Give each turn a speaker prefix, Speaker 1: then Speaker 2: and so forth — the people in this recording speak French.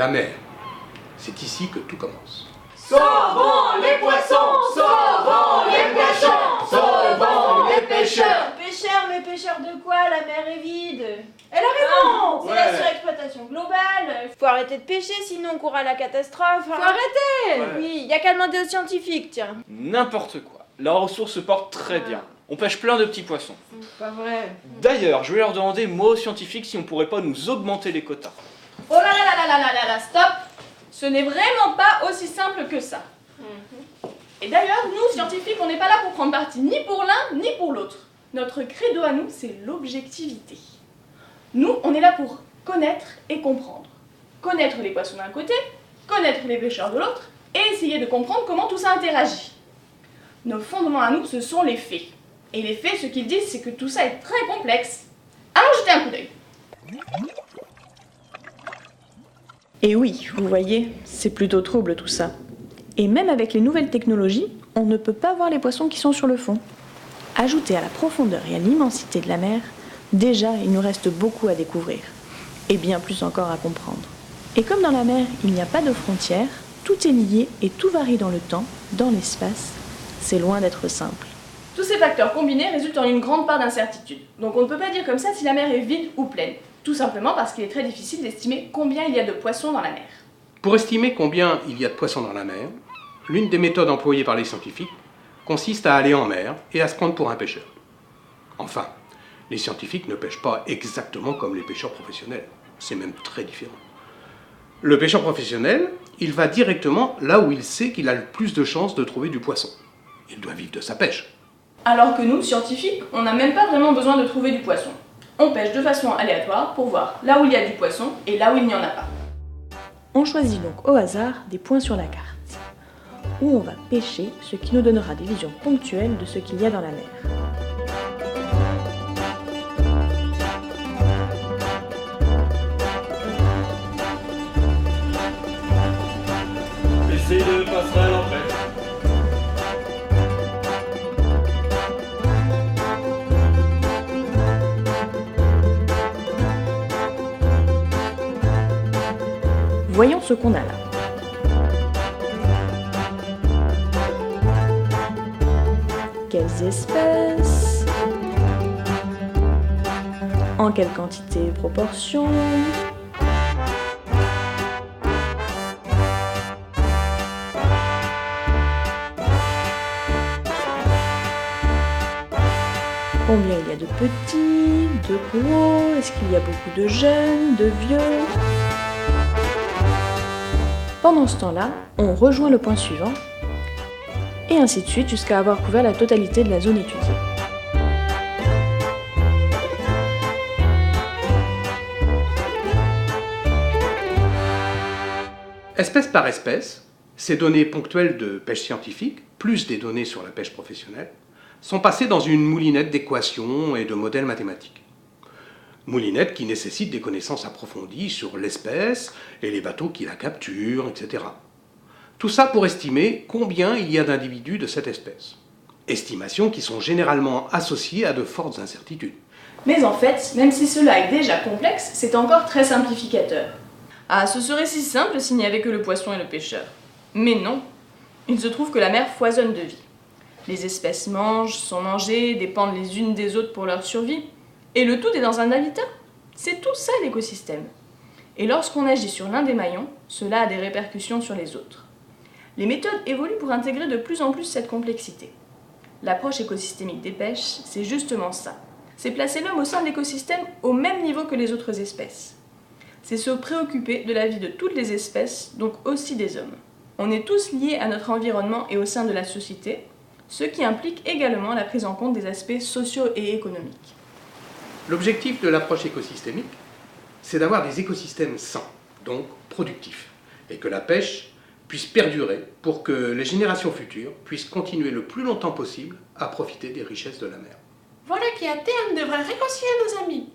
Speaker 1: la mer. C'est ici que tout commence.
Speaker 2: Sauvons les poissons, sauvons les poissons, sauvons les pêcheurs.
Speaker 3: Pêcheurs, mais pêcheurs de quoi? La mer est vide.
Speaker 4: Elle a raison.
Speaker 3: C'est la surexploitation globale. Faut arrêter de pêcher, sinon on court à la catastrophe.
Speaker 4: Faut arrêter.
Speaker 3: Oui, y a qu'à demander aux scientifiques, tiens.
Speaker 5: N'importe quoi. La ressource se porte très bien. On pêche plein de petits poissons.
Speaker 4: Pas vrai.
Speaker 5: D'ailleurs, je vais leur demander, moi aux scientifiques, si on pourrait pas nous augmenter les quotas.
Speaker 4: Oh là là là là là là là, stop. Ce n'est vraiment pas aussi simple que ça. Et d'ailleurs, nous, scientifiques, on n'est pas là pour prendre parti ni pour l'un ni pour l'autre. Notre credo à nous, c'est l'objectivité. Nous, on est là pour connaître et comprendre. Connaître les poissons d'un côté, connaître les pêcheurs de l'autre, et essayer de comprendre comment tout ça interagit. Nos fondements à nous, ce sont les faits. Et les faits, ce qu'ils disent, c'est que tout ça est très complexe. Allons jeter un coup d'œil.
Speaker 3: Et oui, vous voyez, c'est plutôt trouble tout ça. Et même avec les nouvelles technologies, on ne peut pas voir les poissons qui sont sur le fond. Ajouté à la profondeur et à l'immensité de la mer, déjà il nous reste beaucoup à découvrir. Et bien plus encore à comprendre. Et comme dans la mer, il n'y a pas de frontières, tout est lié et tout varie dans le temps, dans l'espace, c'est loin d'être simple.
Speaker 4: Tous ces facteurs combinés résultent en une grande part d'incertitude. Donc on ne peut pas dire comme ça si la mer est vide ou pleine. Tout simplement parce qu'il est très difficile d'estimer combien il y a de poissons dans la mer.
Speaker 1: Pour estimer combien il y a de poissons dans la mer, l'une des méthodes employées par les scientifiques consiste à aller en mer et à se prendre pour un pêcheur. Enfin, les scientifiques ne pêchent pas exactement comme les pêcheurs professionnels. C'est même très différent. Le pêcheur professionnel, il va directement là où il sait qu'il a le plus de chances de trouver du poisson. Il doit vivre de sa pêche.
Speaker 4: Alors que nous, scientifiques, on n'a même pas vraiment besoin de trouver du poisson. On pêche de façon aléatoire pour voir là où il y a du poisson et là où il n'y en a pas.
Speaker 3: On choisit donc au hasard des points sur la carte, où on va pêcher, ce qui nous donnera des visions ponctuelles de ce qu'il y a dans la mer.
Speaker 5: Laissez le passerelle en pêche.
Speaker 3: Voyons ce qu'on a là. Quelles espèces? En quelle quantité et proportion? Combien il y a de petits, de gros? Est-ce qu'il y a beaucoup de jeunes, de vieux? Pendant ce temps-là, on rejoint le point suivant, et ainsi de suite jusqu'à avoir couvert la totalité de la zone étudiée.
Speaker 1: Espèce par espèce, ces données ponctuelles de pêche scientifique, plus des données sur la pêche professionnelle, sont passées dans une moulinette d'équations et de modèles mathématiques. Moulinette qui nécessite des connaissances approfondies sur l'espèce et les bateaux qui la capturent, etc. Tout ça pour estimer combien il y a d'individus de cette espèce. Estimations qui sont généralement associées à de fortes incertitudes.
Speaker 4: Mais en fait, même si cela est déjà complexe, c'est encore très simplificateur. Ah, ce serait si simple s'il n'y avait que le poisson et le pêcheur. Mais non. Il se trouve que la mer foisonne de vie. Les espèces mangent, sont mangées, dépendent les unes des autres pour leur survie. Et le tout est dans un habitat. C'est tout ça l'écosystème. Et lorsqu'on agit sur l'un des maillons, cela a des répercussions sur les autres. Les méthodes évoluent pour intégrer de plus en plus cette complexité. L'approche écosystémique des pêches, c'est justement ça. C'est placer l'homme au sein de l'écosystème au même niveau que les autres espèces. C'est se préoccuper de la vie de toutes les espèces, donc aussi des hommes. On est tous liés à notre environnement et au sein de la société, ce qui implique également la prise en compte des aspects sociaux et économiques.
Speaker 1: L'objectif de l'approche écosystémique, c'est d'avoir des écosystèmes sains, donc productifs, et que la pêche puisse perdurer pour que les générations futures puissent continuer le plus longtemps possible à profiter des richesses de la mer.
Speaker 2: Voilà qui à terme devrait réconcilier nos amis.